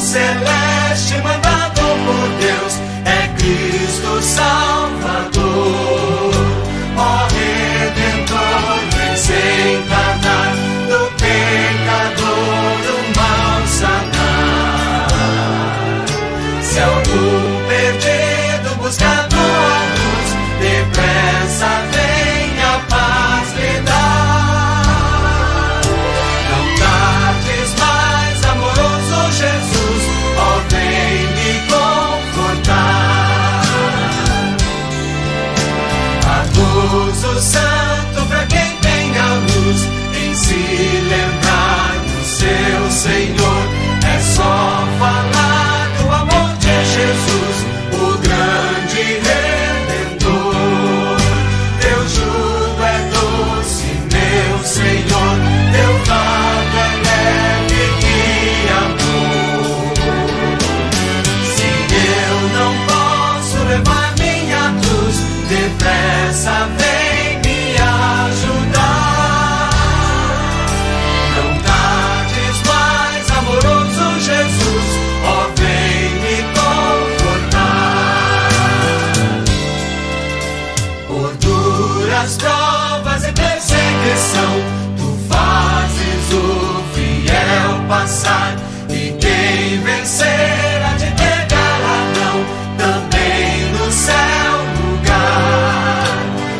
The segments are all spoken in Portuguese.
celeste mandado por Deus, é Cristo Salvador. Ó Redentor, vem se encarnar, do pecador o mal sanar. Se algum perdido busca tua luz, depressa vem a paz lhe dar. Não tardes mais, amoroso Jesus, ó vem me confortar. A luz, o santo pra quem tem a luz, em se lembrar do seu Senhor, é só falar do amor de Jesus, o grande Redentor. Teu jugo é doce, meu Senhor, teu fardo é leve de amor. Se eu não posso levar minha cruz, depressa vem me ajudar. Não tardes mais, amoroso Jesus, ó vem me confortar. Por duras provas e perseguição, tu fazes o fiel passar, e quem vencer há de ter galardão, também no céu lugar.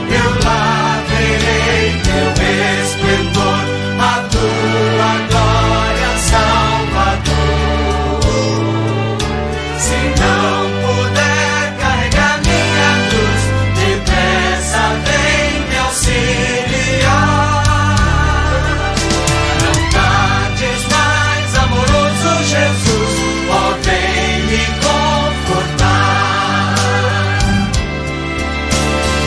Eu lá verei teu esplendor, a tua glória, Salvador. Se não puder carregar minha cruz, depressa vem me auxiliar. Não tardes mais, amoroso Jesus, ó vem me confortar.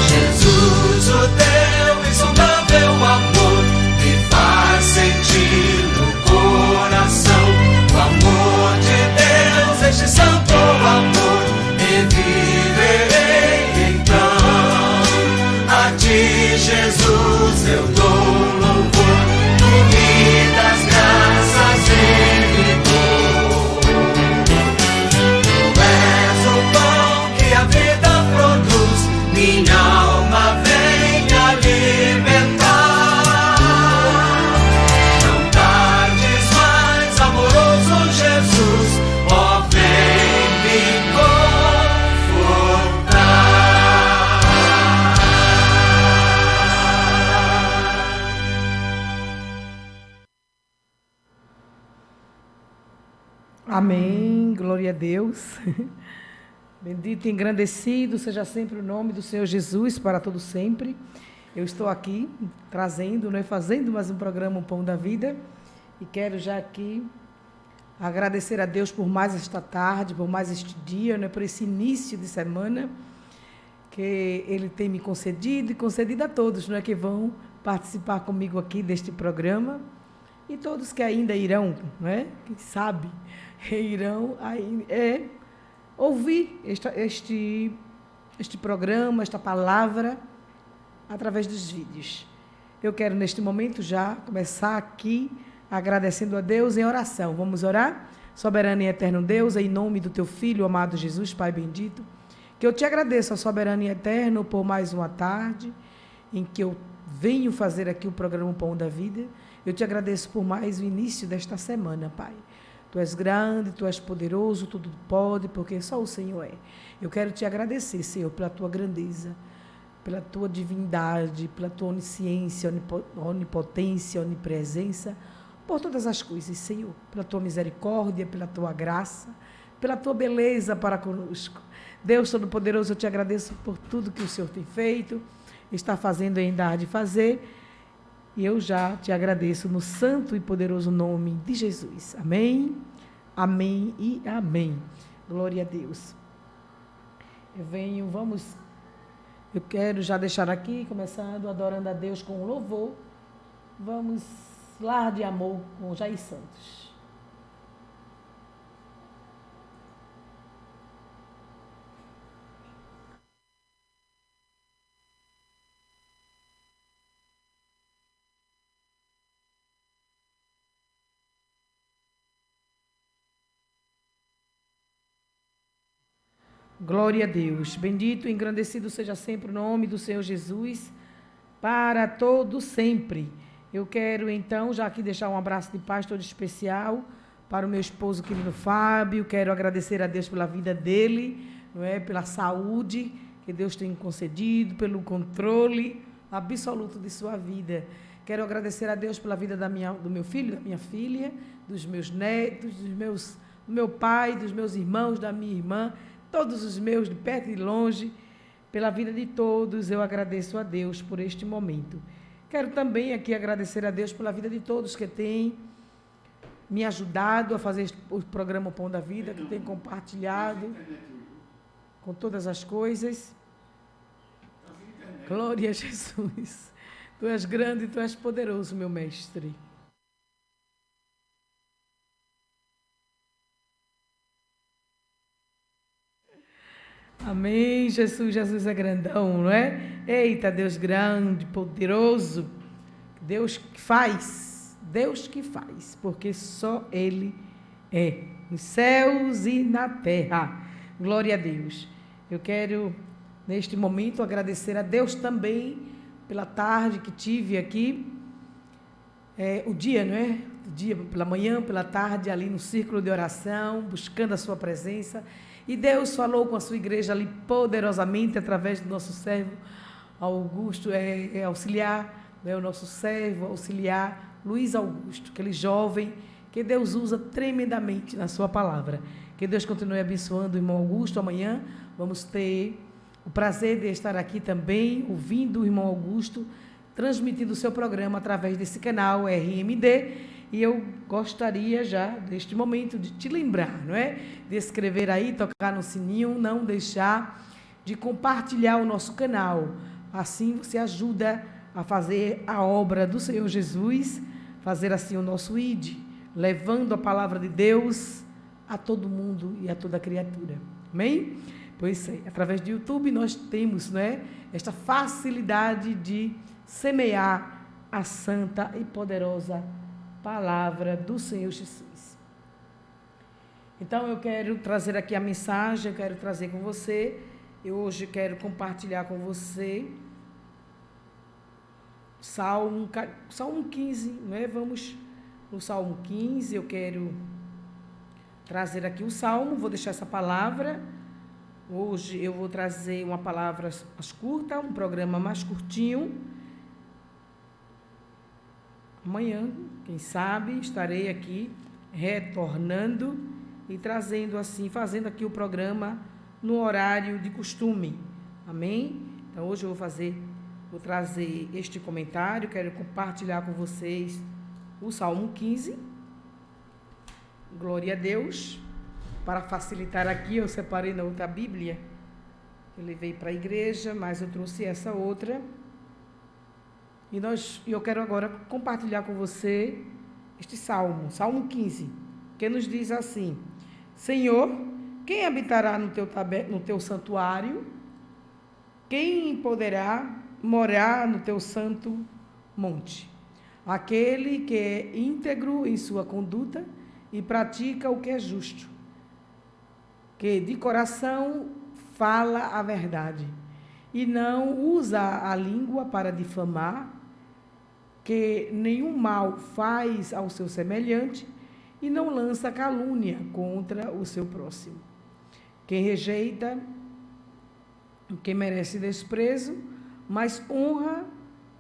Jesus, o teu insondável amor me faz sentir no coração o amor de Deus, este santo amor, e viverei então. A ti, Jesus, eu dou louvor, tu me das graças e vigor. Tu és o pão que a vida produz, minha alma vem alimentar. Não tardes mais, amoroso Jesus, ó vem me confortar. Amém, glória a Deus. Bendito e engrandecido seja sempre o nome do Senhor Jesus para todo sempre. Eu estou aqui trazendo, fazendo mais um programa, O Pão da Vida, e quero já aqui agradecer a Deus por mais esta tarde, por mais este dia, por esse início de semana que Ele tem me concedido e concedido a todos, que vão participar comigo aqui deste programa, e todos que ainda irão, quem sabe, irão ouvir este programa, esta palavra, através dos vídeos. Eu quero, neste momento, já começar aqui agradecendo a Deus em oração. Vamos orar? Soberano e eterno Deus, em nome do teu Filho, amado Jesus, Pai bendito, que eu te agradeço, ó soberano e eterno, por mais uma tarde em que eu venho fazer aqui o programa O Pão da Vida. Eu te agradeço por mais o início desta semana, Pai. Tu és grande, Tu és poderoso, tudo pode, porque só o Senhor é. Eu quero te agradecer, Senhor, pela Tua grandeza, pela Tua divindade, pela Tua onisciência, onipotência, onipresença, por todas as coisas, Senhor, pela Tua misericórdia, pela Tua graça, pela Tua beleza para conosco. Deus Todo-Poderoso, eu te agradeço por tudo que o Senhor tem feito, está fazendo e ainda há de fazer, e eu já te agradeço no santo e poderoso nome de Jesus. Amém, amém e amém. Glória a Deus. Eu quero já deixar aqui, começando adorando a Deus com louvor. Vamos Lar de Amor com Jair Santos. Glória a Deus. Bendito e engrandecido seja sempre o nome do Senhor Jesus, para todo sempre. Eu quero então já aqui deixar um abraço de paz todo especial para o meu esposo querido Fábio. Quero agradecer a Deus pela vida dele, não é? Pela saúde que Deus tem concedido, pelo controle absoluto de sua vida. Quero agradecer a Deus pela vida do meu filho, da minha filha, dos meus netos, do meu pai, dos meus irmãos, da minha irmã, todos os meus, de perto e de longe, pela vida de todos. Eu agradeço a Deus por este momento. Quero também aqui agradecer a Deus pela vida de todos que têm me ajudado a fazer o programa Pão da Vida, que têm compartilhado com todas as coisas. Glória a Jesus. Tu és grande e tu és poderoso, meu mestre. Amém, Jesus. Jesus é grandão, não é? Eita, Deus grande, poderoso. Deus que faz, porque só Ele é, nos céus e na terra. Glória a Deus. Eu quero, neste momento, agradecer a Deus também pela tarde que tive aqui, o dia, não é? O dia, pela manhã, pela tarde, ali no círculo de oração, buscando a sua presença. E Deus falou com a sua igreja ali poderosamente, através do nosso servo Augusto, auxiliar, o nosso servo auxiliar, Luiz Augusto, aquele jovem que Deus usa tremendamente na sua palavra. Que Deus continue abençoando o irmão Augusto. Amanhã vamos ter o prazer de estar aqui também, ouvindo o irmão Augusto, transmitindo o seu programa através desse canal RMD. E eu gostaria já, neste momento, de te lembrar, não é? De escrever aí, tocar no sininho, não deixar de compartilhar o nosso canal. Assim você ajuda a fazer a obra do Senhor Jesus, fazer assim o nosso ID, levando a palavra de Deus a todo mundo e a toda criatura. Amém? Pois é, através do YouTube nós temos, né, esta facilidade de semear a santa e poderosa palavra do Senhor Jesus. Então eu quero trazer aqui a mensagem, eu quero trazer com você, eu hoje quero compartilhar com você Salmo 15, né? Vamos no Salmo 15, eu quero trazer aqui o Salmo, vou deixar essa palavra. Hoje eu vou trazer uma palavra mais curta, um programa mais curtinho. Amanhã, quem sabe, estarei aqui retornando e trazendo assim, fazendo aqui o programa no horário de costume. Amém? Então hoje eu vou trazer este comentário, quero compartilhar com vocês o Salmo 15. Glória a Deus. Para facilitar aqui, eu separei na outra Bíblia, eu levei para a igreja, mas eu trouxe essa outra. E eu quero agora compartilhar com você este Salmo, Salmo 15, que nos diz assim: Senhor, quem habitará no teu santuário? Quem poderá morar no teu santo monte? Aquele que é íntegro em sua conduta e pratica o que é justo, que de coração fala a verdade e não usa a língua para difamar, que nenhum mal faz ao seu semelhante e não lança calúnia contra o seu próximo. Quem rejeita o que merece desprezo, mas honra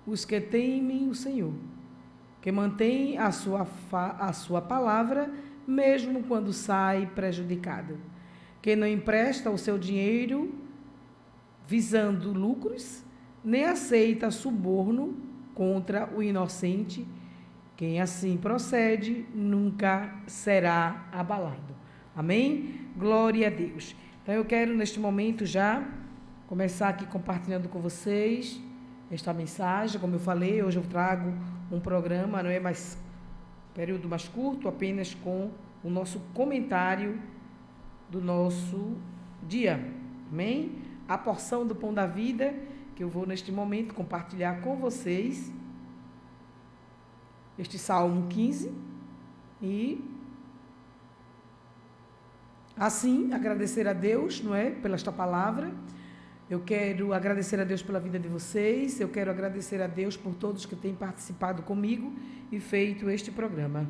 os que temem o Senhor, que mantém a sua palavra, mesmo quando sai prejudicado, que não empresta o seu dinheiro visando lucros, nem aceita suborno contra o inocente. Quem assim procede nunca será abalado. Amém? Glória a Deus. Então eu quero neste momento já começar aqui compartilhando com vocês esta mensagem. Como eu falei, hoje eu trago um programa, não é mais período mais curto, apenas com o nosso comentário do nosso dia. Amém? A porção do Pão da Vida que eu vou neste momento compartilhar com vocês, este Salmo 15, e Assim, agradecer a Deus, não é, pela esta palavra. Eu quero agradecer a Deus pela vida de vocês, eu quero agradecer a Deus por todos que têm participado comigo e feito este programa.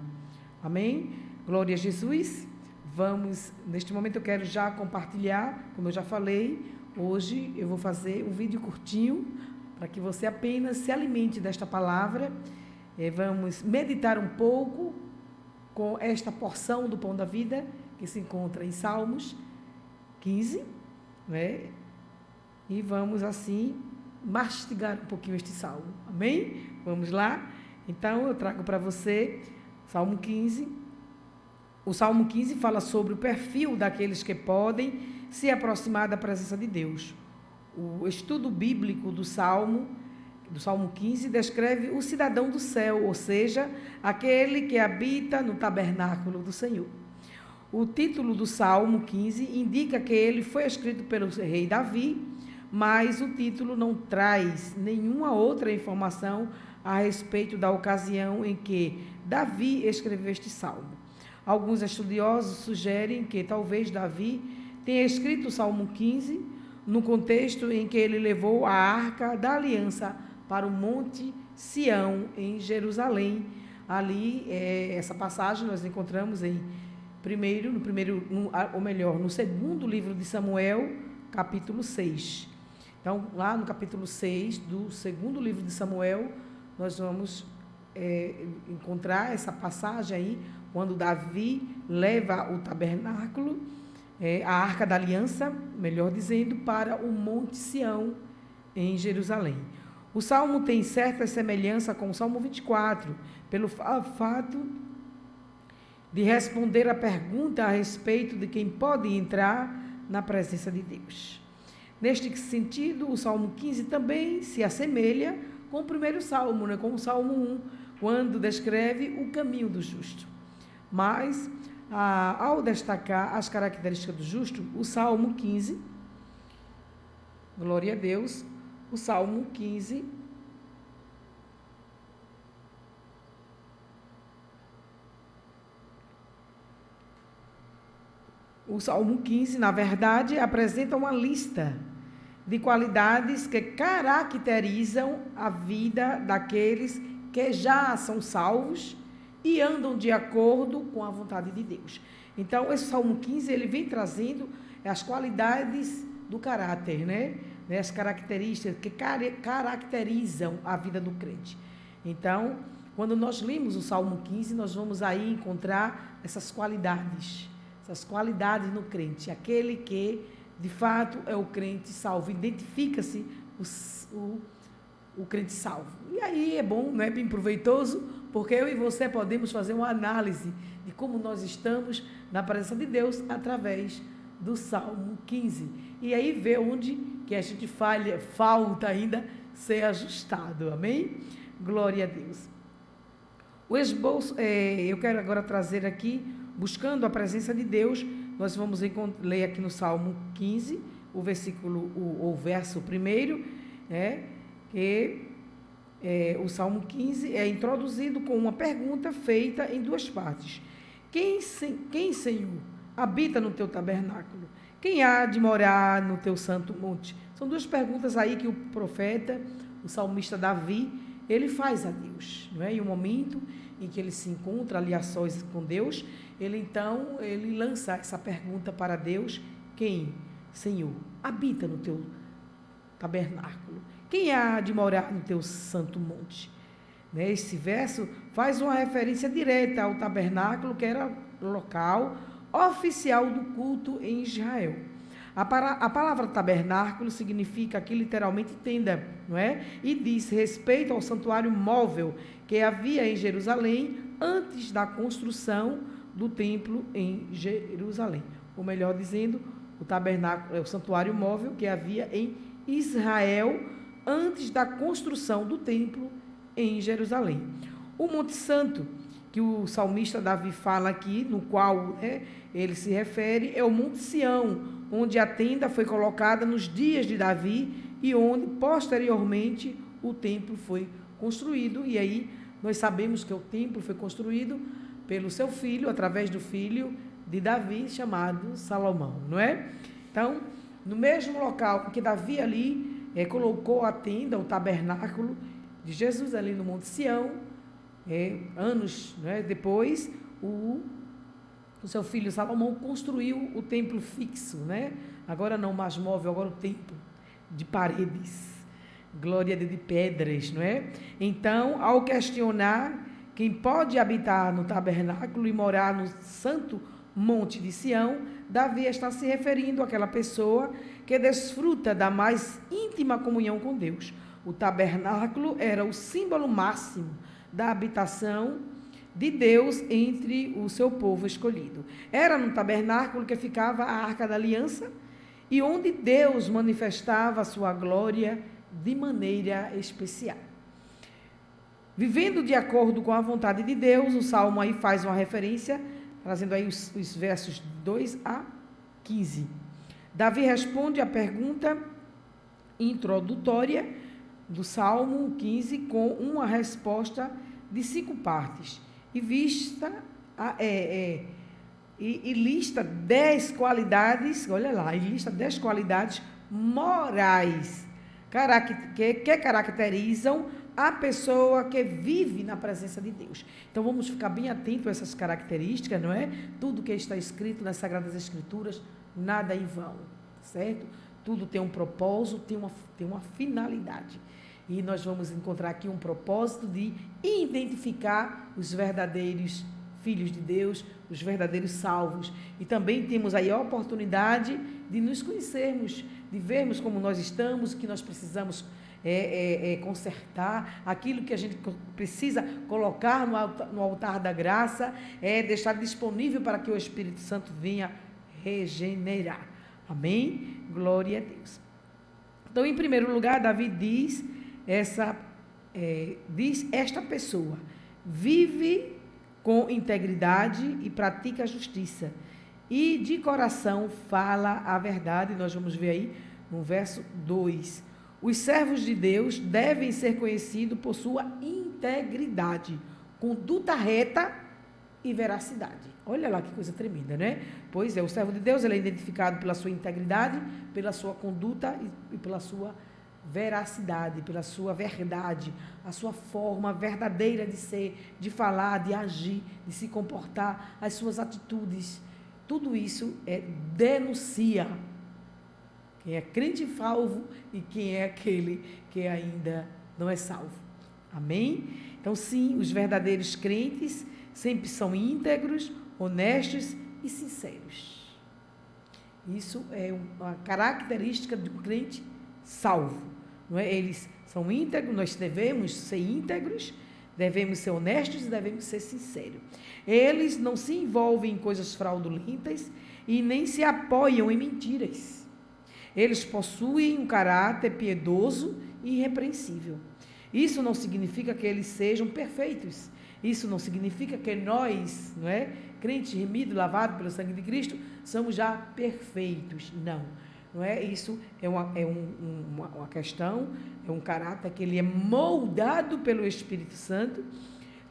Amém? Glória a Jesus. Vamos, neste momento eu quero já compartilhar, como eu já falei, hoje eu vou fazer um vídeo curtinho para que você apenas se alimente desta palavra. Vamos meditar um pouco com esta porção do Pão da Vida que se encontra em Salmos 15, né? E vamos assim mastigar um pouquinho este salmo. Amém? Vamos lá? Então eu trago para você Salmo 15. O Salmo 15 fala sobre o perfil daqueles que podem se aproximar da presença de Deus. O estudo bíblico do Salmo 15 descreve o cidadão do céu, ou seja, aquele que habita no tabernáculo do Senhor. O título do Salmo 15 indica que ele foi escrito pelo rei Davi, mas o título não traz nenhuma outra informação a respeito da ocasião em que Davi escreveu este salmo. Alguns estudiosos sugerem que talvez Davi tenha escrito o Salmo 15 no contexto em que ele levou a Arca da Aliança para o Monte Sião, em Jerusalém. Ali, essa passagem nós encontramos no segundo livro de Samuel, capítulo 6. Então, lá no capítulo 6 do segundo livro de Samuel, nós vamos encontrar essa passagem aí, quando Davi leva o tabernáculo, a Arca da Aliança, melhor dizendo, para o Monte Sião, em Jerusalém. O Salmo tem certa semelhança com o Salmo 24, pelo fato de responder a pergunta a respeito de quem pode entrar na presença de Deus. Neste sentido, o Salmo 15 também se assemelha com o primeiro Salmo, né, com o Salmo 1, quando descreve o caminho do justo. Mas, ao destacar as características do justo, o Salmo 15, glória a Deus, o Salmo 15, na verdade, apresenta uma lista de qualidades que caracterizam a vida daqueles que já são salvos e andam de acordo com a vontade de Deus. Então, esse Salmo 15, ele vem trazendo as qualidades do caráter, né? As características que caracterizam a vida do crente. Então, quando nós lemos o Salmo 15, nós vamos aí encontrar essas qualidades no crente, aquele que de fato é o crente salvo, identifica-se o crente salvo. E aí é bom, não é bem proveitoso, porque eu e você podemos fazer uma análise de como nós estamos na presença de Deus através do Salmo 15. E aí ver onde que a gente falta ainda ser ajustado. Amém? Glória a Deus. O esboço, eu quero agora trazer aqui, buscando a presença de Deus, nós vamos ler aqui no Salmo 15, o verso 1, que o Salmo 15 é introduzido com uma pergunta feita em duas partes. Quem, Senhor, habita no teu tabernáculo? Quem há de morar no teu santo monte? São duas perguntas aí que o profeta, o salmista Davi, ele faz a Deus, não é? Em um momento em que ele se encontra ali a sós com Deus, ele lança essa pergunta para Deus: quem, Senhor, habita no teu tabernáculo? Quem há de morar no teu santo monte? Esse verso faz uma referência direta ao tabernáculo, que era o local oficial do culto em Israel. A palavra tabernáculo significa aqui literalmente tenda, não é? E diz respeito ao santuário móvel que havia em Jerusalém antes da construção do templo em Jerusalém. Ou melhor dizendo, o tabernáculo é o santuário móvel que havia em Israel antes da construção do templo em Jerusalém. O Monte Santo, que o salmista Davi fala aqui, no qual ele se refere, é o Monte Sião, onde a tenda foi colocada nos dias de Davi e onde, posteriormente, o templo foi construído. E aí nós sabemos que o templo foi construído pelo seu filho, através do filho de Davi, chamado Salomão, não é? Então, no mesmo local que Davi ali colocou a tenda, o tabernáculo de Jesus ali no Monte Sião, anos, né, depois, o seu filho Salomão construiu o templo fixo, né? Agora não mais móvel, agora o templo de paredes, glória de pedras, não é? Então, ao questionar quem pode habitar no tabernáculo e morar no santo monte de Sião, Davi está se referindo àquela pessoa que desfruta da mais íntima comunhão com Deus. O tabernáculo era o símbolo máximo da habitação de Deus entre o seu povo escolhido. Era no tabernáculo que ficava a Arca da Aliança e onde Deus manifestava a sua glória de maneira especial. Vivendo de acordo com a vontade de Deus, o Salmo aí faz uma referência, trazendo aí os versos 2 a 15. Davi responde à pergunta introdutória do Salmo 15 com uma resposta de 5 partes. E lista 10 qualidades, olha lá, e lista 10 qualidades morais que caracterizam a pessoa que vive na presença de Deus. Então vamos ficar bem atentos a essas características, não é? Tudo que está escrito nas Sagradas Escrituras, nada em vão, certo? Tudo tem um propósito, tem uma finalidade. E nós vamos encontrar aqui um propósito de identificar os verdadeiros filhos de Deus, os verdadeiros salvos. E também temos aí a oportunidade de nos conhecermos, de vermos como nós estamos, o que nós precisamos consertar, aquilo que a gente precisa colocar no altar da graça, deixar disponível para que o Espírito Santo venha regenerar. Amém? Glória a Deus. Então, em primeiro lugar, Davi diz esta pessoa vive com integridade e pratica a justiça e de coração fala a verdade. Nós vamos ver aí no verso 2. Os servos de Deus devem ser conhecidos por sua integridade, conduta reta e veracidade. Olha lá que coisa tremenda, né? Pois é, o servo de Deus ele é identificado pela sua integridade, pela sua conduta e pela sua veracidade, pela sua verdade, a sua forma verdadeira de ser, de falar, de agir, de se comportar, as suas atitudes. Tudo isso denuncia quem é crente salvo e quem é aquele que ainda não é salvo. Amém? Então, sim, os verdadeiros crentes sempre são íntegros, honestos e sinceros. Isso é uma característica de um crente salvo. Não é? Eles são íntegros, nós devemos ser íntegros, devemos ser honestos e devemos ser sinceros. Eles não se envolvem em coisas fraudulentas e nem se apoiam em mentiras. Eles possuem um caráter piedoso e irrepreensível. Isso não significa que eles sejam perfeitos. Isso não significa que nós, não é, crentes remidos, lavados pelo sangue de Cristo, somos já perfeitos. Não. Não é? Isso é uma questão, é um caráter que ele é moldado pelo Espírito Santo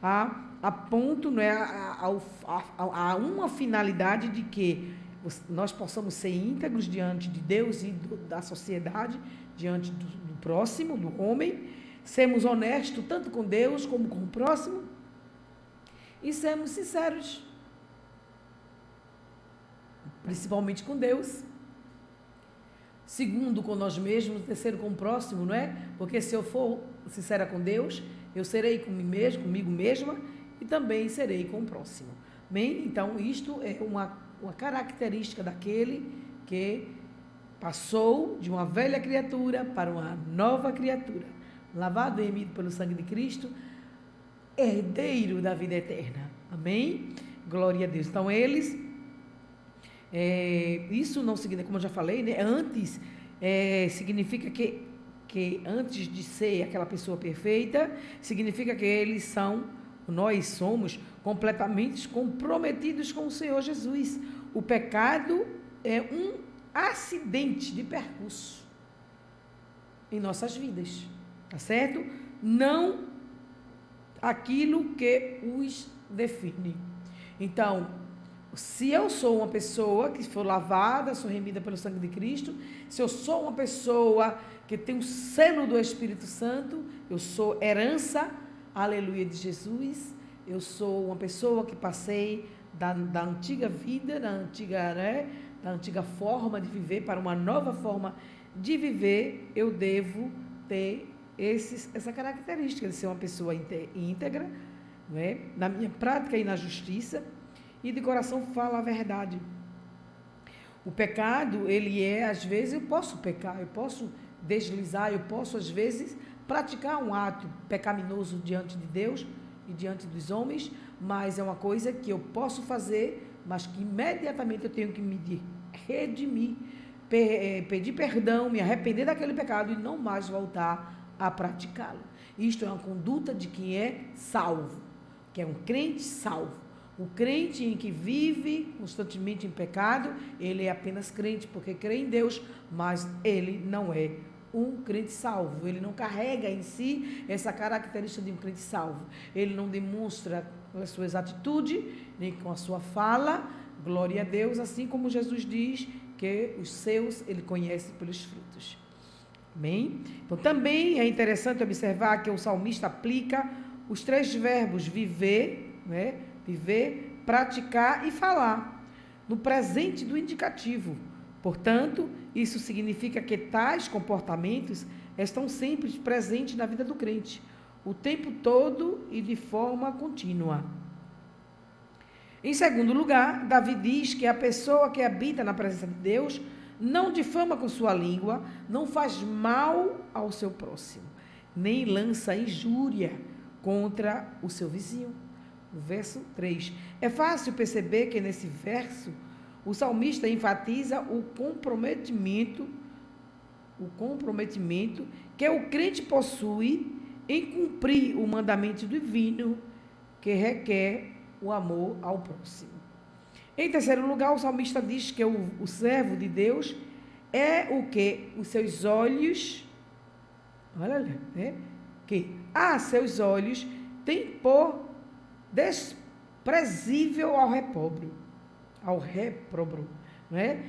a ponto, não é, a uma finalidade de que nós possamos ser íntegros diante de Deus e da sociedade, diante do próximo, do homem, sermos honestos tanto com Deus como com o próximo e sermos sinceros, principalmente com Deus. Segundo, com nós mesmos. Terceiro, com o próximo, não é? Porque se eu for sincera com Deus, eu serei comigo mesma e também serei com o próximo. Bem, então, isto é uma característica daquele que passou de uma velha criatura para uma nova criatura, lavado e remido pelo sangue de Cristo, herdeiro da vida eterna. Amém? Glória a Deus. Então, eles... isso não significa, como eu já falei, né? Antes, significa que antes de ser aquela pessoa perfeita, significa que nós somos completamente comprometidos com o Senhor Jesus. O pecado é um acidente de percurso em nossas vidas, tá certo? Não aquilo que os define. Então, Se eu sou uma pessoa que for lavada, sou remida pelo sangue de Cristo, se eu sou uma pessoa que tem o selo do Espírito Santo, eu sou herança, aleluia, de Jesus, eu sou uma pessoa que passei da antiga vida, da antiga forma de viver para uma nova forma de viver, eu devo ter essa característica de ser uma pessoa íntegra, né, na minha prática e na justiça, e de coração fala a verdade. O pecado, ele às vezes eu posso pecar, eu posso deslizar, eu posso às vezes praticar um ato pecaminoso diante de Deus e diante dos homens, mas é uma coisa que eu posso fazer, mas que imediatamente eu tenho que me redimir, pedir perdão, me arrepender daquele pecado e não mais voltar a praticá-lo. Isto é uma conduta de quem é salvo, que é um crente salvo. O crente em que vive constantemente em pecado, ele é apenas crente, porque crê em Deus, mas ele não é um crente salvo. Ele não carrega em si essa característica de um crente salvo. Ele não demonstra com as suas atitudes, nem com a sua fala, glória a Deus, assim como Jesus diz que os seus ele conhece pelos frutos. Amém? Então também é interessante observar que o salmista aplica os 3 verbos viver, né? Viver, praticar e falar, no presente do indicativo. Portanto, isso significa que tais comportamentos estão sempre presentes na vida do crente, o tempo todo e de forma contínua. Em segundo lugar, Davi diz que a pessoa que habita na presença de Deus não difama com sua língua, não faz mal ao seu próximo, nem lança injúria contra o seu vizinho. O verso 3. É fácil perceber que nesse verso o salmista enfatiza o comprometimento que o crente possui em cumprir o mandamento divino que requer o amor ao próximo. Em terceiro lugar, o salmista diz que o servo de Deus é o que? Os seus olhos, olha, né? Que seus olhos têm por desprezível ao réprobo, né?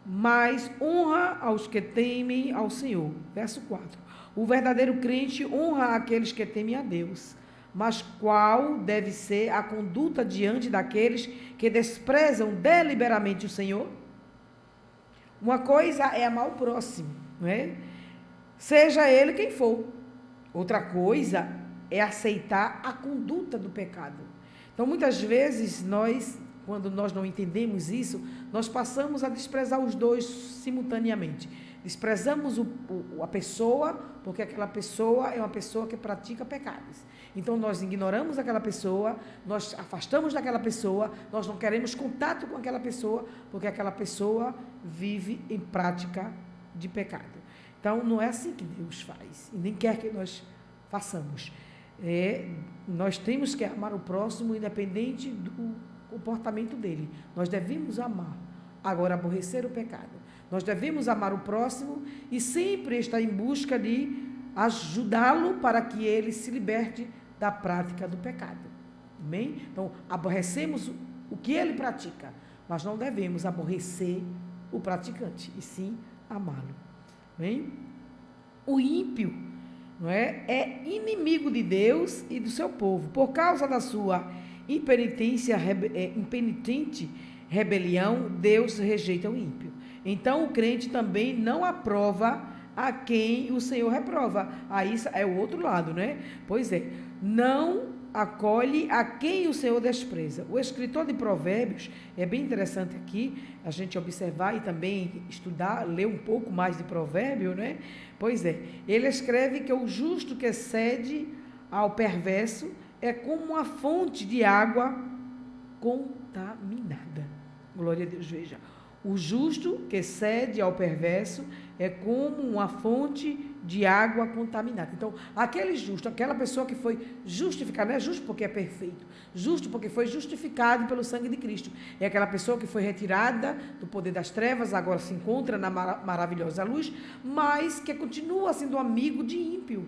Mas honra aos que temem ao Senhor. Verso 4. O verdadeiro crente honra aqueles que temem a Deus. Mas qual deve ser a conduta diante daqueles que desprezam deliberadamente o Senhor? Uma coisa é amar o próximo, né? Seja ele quem for. Outra coisa é aceitar a conduta do pecado. Então, muitas vezes, quando nós não entendemos isso, nós passamos a desprezar os dois simultaneamente. Desprezamos a pessoa, porque aquela pessoa é uma pessoa que pratica pecados. Então, nós ignoramos aquela pessoa, nós afastamos daquela pessoa, nós não queremos contato com aquela pessoa, porque aquela pessoa vive em prática de pecado. Então, não é assim que Deus faz, e nem quer que nós façamos. Nós temos que amar o próximo independente do comportamento dele. Nós devemos amar, agora aborrecer o pecado. Nós devemos amar o próximo e sempre estar em busca de ajudá-lo para que ele se liberte da prática do pecado. Amém? Então, aborrecemos o que ele pratica, mas não devemos aborrecer o praticante, e sim amá-lo. Amém? O ímpio é inimigo de Deus e do seu povo. Por causa da sua impenitente rebelião, Deus rejeita o ímpio. Então, o crente também não aprova a quem o Senhor reprova. Aí é o outro lado, né? Pois é, não acolhe a quem o Senhor despreza. O escritor de Provérbios, é bem interessante aqui a gente observar e também estudar, ler um pouco mais de Provérbio, né? Pois é, ele escreve que o justo que cede ao perverso é como uma fonte de água contaminada. Glória a Deus, veja. O justo que cede ao perverso é como uma fonte de água contaminada. Então, aquele justo, aquela pessoa que foi justificada, não é justo porque é perfeito, justo porque foi justificado pelo sangue de Cristo. É aquela pessoa que foi retirada do poder das trevas, agora se encontra na maravilhosa luz, mas que continua sendo amigo de ímpio.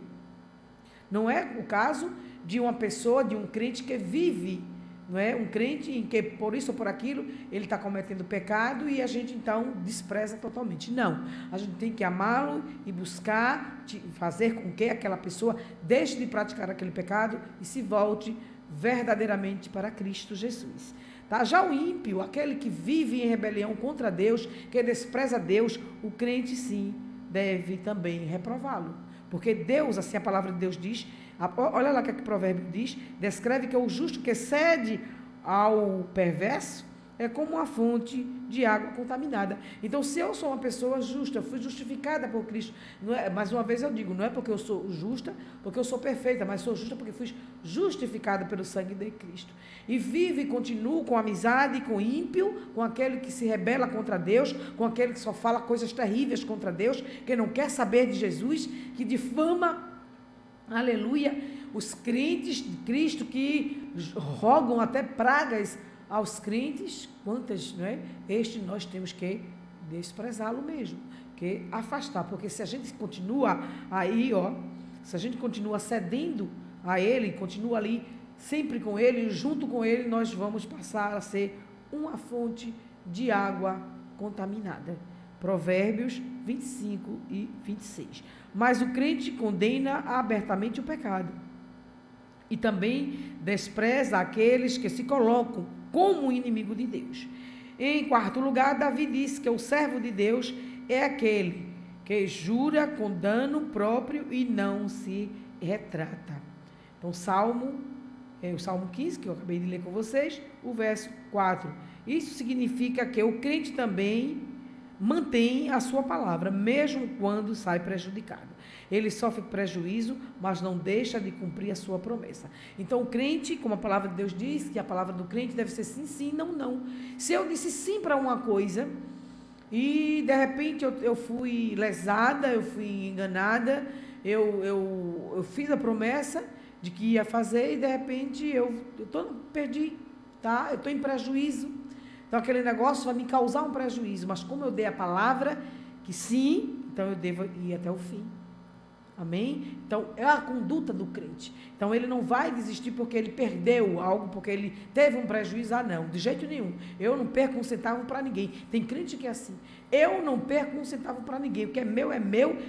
Não é o caso de uma pessoa, de um crente que vive, não é? Um crente em que por isso ou por aquilo ele está cometendo pecado e a gente então despreza totalmente. Não, a gente tem que amá-lo e buscar fazer com que aquela pessoa deixe de praticar aquele pecado e se volte verdadeiramente para Cristo Jesus. Tá? Já o ímpio, aquele que vive em rebelião contra Deus, que despreza Deus, o crente sim deve também reprová-lo. Porque Deus, assim a palavra de Deus diz, olha lá o que o provérbio diz, descreve que o justo que cede ao perverso é como uma fonte de água contaminada. Então, se eu sou uma pessoa justa, fui justificada por Cristo, não é, mais uma vez eu digo, não é porque eu sou justa, porque eu sou perfeita, mas sou justa porque fui justificada pelo sangue de Cristo. E vive e continuo com amizade com o ímpio, com aquele que se rebela contra Deus, com aquele que só fala coisas terríveis contra Deus, que não quer saber de Jesus, que difama, aleluia, os crentes de Cristo, que rogam até pragas aos crentes, quantas, não é? Nós temos que desprezá-lo mesmo, que afastar, porque se a gente continua aí, se a gente continua cedendo a ele, continua ali sempre com ele, junto com ele, nós vamos passar a ser uma fonte de água contaminada. Provérbios 25 e 26. Mas o crente condena abertamente o pecado e também despreza aqueles que se colocam como inimigo de Deus. Em quarto lugar, Davi diz que o servo de Deus é aquele que jura com dano próprio e não se retrata. Então, o Salmo 15, que eu acabei de ler com vocês, o verso 4. Isso significa que o crente também mantém a sua palavra, mesmo quando sai prejudicado. Ele sofre prejuízo, mas não deixa de cumprir a sua promessa. Então, o crente, como a palavra de Deus diz, que a palavra do crente deve ser sim, sim, não, não. Se eu disse sim para uma coisa e, de repente, eu fui lesada, eu fui enganada, eu fiz a promessa de que ia fazer e, de repente, perdi, tá? Eu estou em prejuízo. Então, aquele negócio vai me causar um prejuízo, mas como eu dei a palavra que sim, então eu devo ir até o fim. Amém? Então, é a conduta do crente. Então, ele não vai desistir porque ele perdeu algo, porque ele teve um prejuízo. Ah, não, de jeito nenhum. Eu não perco um centavo para ninguém. Tem crente que é assim. Eu não perco um centavo para ninguém. O que é meu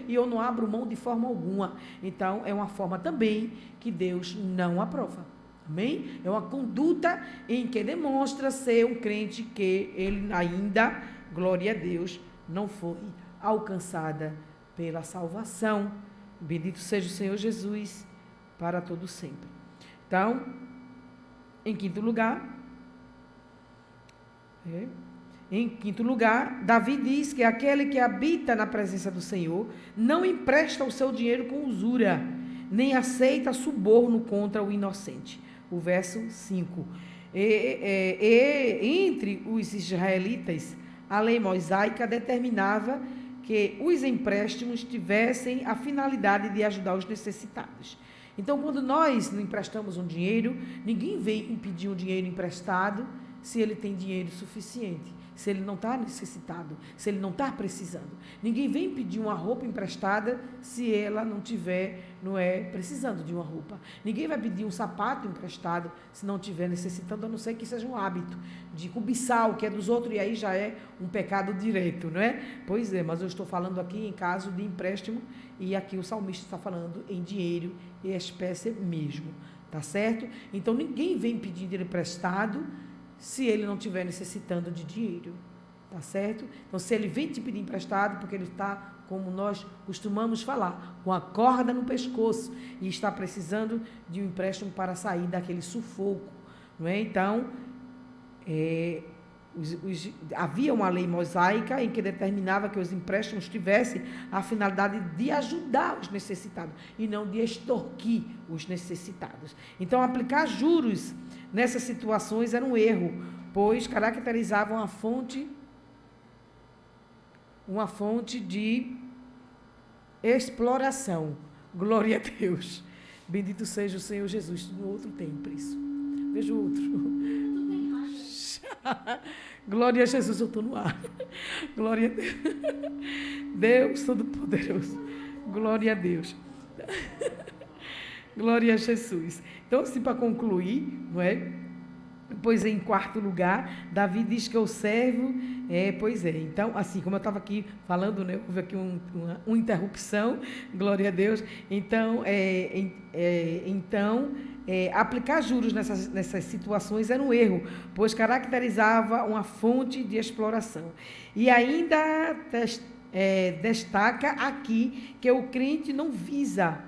e eu não abro mão de forma alguma. Então, é uma forma também que Deus não aprova. Amém? É uma conduta em que demonstra ser um crente que ele ainda, glória a Deus, não foi alcançada pela salvação. Bendito seja o Senhor Jesus para todo sempre. Então, em quinto lugar, Davi diz que aquele que habita na presença do Senhor não empresta o seu dinheiro com usura, nem aceita suborno contra o inocente. O verso 5. Entre os israelitas, a lei mosaica determinava que os empréstimos tivessem a finalidade de ajudar os necessitados. Então, quando nós não emprestamos um dinheiro, ninguém vem pedir um dinheiro emprestado se ele tem dinheiro suficiente, se ele não está necessitado, se ele não está precisando. Ninguém vem pedir uma roupa emprestada se ela não tiver, precisando de uma roupa. Ninguém vai pedir um sapato emprestado se não tiver necessitando, a não ser que seja um hábito de cobiçar o que é dos outros, e aí já é um pecado direto, não é? Pois é, mas eu estou falando aqui em caso de empréstimo, e aqui o salmista está falando em dinheiro e espécie mesmo, tá certo? Então, ninguém vem pedir dinheiro emprestado se ele não estiver necessitando de dinheiro, tá certo? Então, se ele vem te pedir emprestado, porque ele está, como nós costumamos falar, com a corda no pescoço e está precisando de um empréstimo para sair daquele sufoco, não é? Então, havia uma lei mosaica em que determinava que os empréstimos tivessem a finalidade de ajudar os necessitados e não de extorquir os necessitados. Então, aplicar juros nessas situações era um erro, pois caracterizavam uma fonte de exploração. Glória a Deus. Bendito seja o Senhor Jesus. No outro tem preço. Veja o outro. Glória a Jesus, eu estou no ar. Glória a Deus. Deus Todo-Poderoso. Glória a Deus. Glória a Jesus. Então, assim, para concluir, não é? Pois em quarto lugar, Davi diz que o servo, então, assim, como eu estava aqui falando, né, houve aqui uma interrupção, glória a Deus, então, aplicar juros nessas situações era um erro, pois caracterizava uma fonte de exploração. E ainda destaca aqui que o crente não visa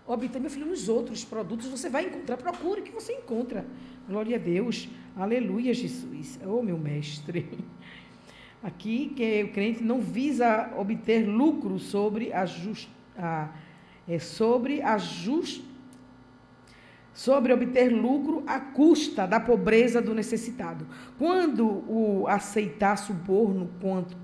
obter, meu filho, nos outros produtos você vai encontrar, procure que você encontra. Glória a Deus, aleluia, Jesus, oh meu mestre. Aqui que o crente não visa obter lucro sobre obter lucro à custa da pobreza do necessitado. Quando o aceitar suborno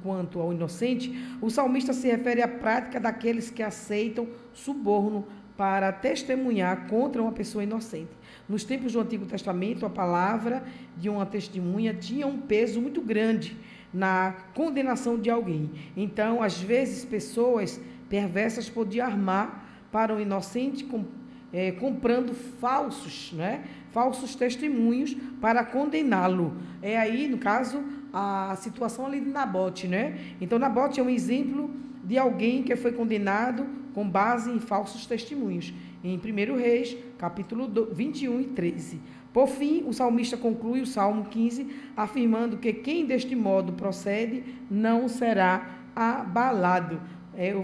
quanto ao inocente, o salmista se refere à prática daqueles que aceitam suborno para testemunhar contra uma pessoa inocente. Nos tempos do Antigo Testamento, a palavra de uma testemunha tinha um peso muito grande na condenação de alguém. Então, às vezes, pessoas perversas podiam armar para o inocente comprando falsos testemunhos para condená-lo. É aí, no caso, a situação ali de Nabote, né? Então, Nabote é um exemplo de alguém que foi condenado com base em falsos testemunhos. Em 1 Reis, capítulo 21 e 13. Por fim, o salmista conclui o Salmo 15, afirmando que quem deste modo procede não será abalado. É o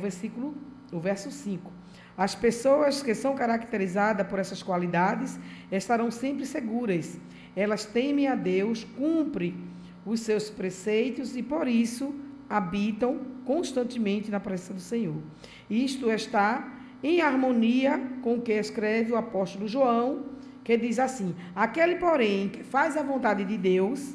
verso 5. As pessoas que são caracterizadas por essas qualidades estarão sempre seguras. Elas temem a Deus, cumprem os seus preceitos e, por isso, habitam constantemente na presença do Senhor. Isto está em harmonia com o que escreve o apóstolo João, que diz assim: aquele, porém, que faz a vontade de Deus,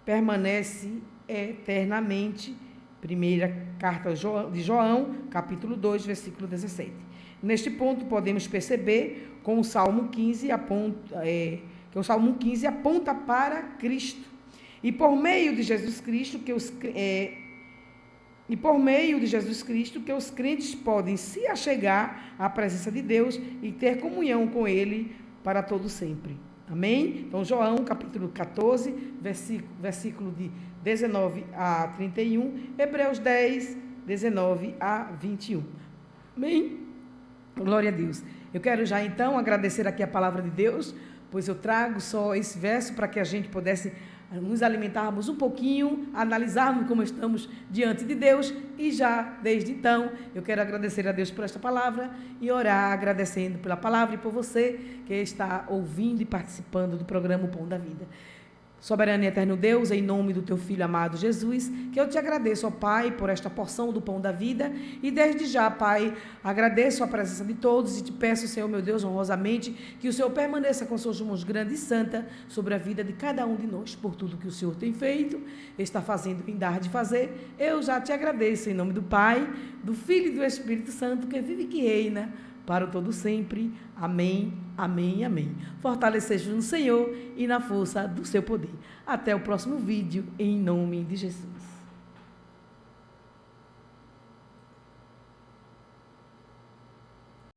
permanece eternamente. Primeira carta de João, capítulo 2, versículo 17. Neste ponto, podemos perceber com o Salmo 15 que o Salmo 15 aponta para Cristo. E por meio de Jesus Cristo que os crentes podem se achegar à presença de Deus e ter comunhão com Ele para todo sempre. Amém? Então, João, capítulo 14, versículo de 19 a 31, Hebreus 10, 19 a 21. Amém? Glória a Deus. Eu quero já, então, agradecer aqui a palavra de Deus, pois eu trago só esse verso para que a gente pudesse nos alimentarmos um pouquinho, analisarmos como estamos diante de Deus e já, desde então, eu quero agradecer a Deus por esta palavra e orar agradecendo pela palavra e por você que está ouvindo e participando do programa O Pão da Vida. Soberano e eterno Deus, em nome do teu Filho amado Jesus, que eu te agradeço, ó Pai, por esta porção do pão da vida e desde já, Pai, agradeço a presença de todos e te peço, Senhor, meu Deus, honrosamente, que o Senhor permaneça com suas mãos grande e santa sobre a vida de cada um de nós, por tudo que o Senhor tem feito, está fazendo e dar de fazer. Eu já te agradeço em nome do Pai, do Filho e do Espírito Santo, que vive e que reina para o todo sempre. Amém, amém, amém. Fortalecer-vos no Senhor e na força do seu poder. Até o próximo vídeo, em nome de Jesus.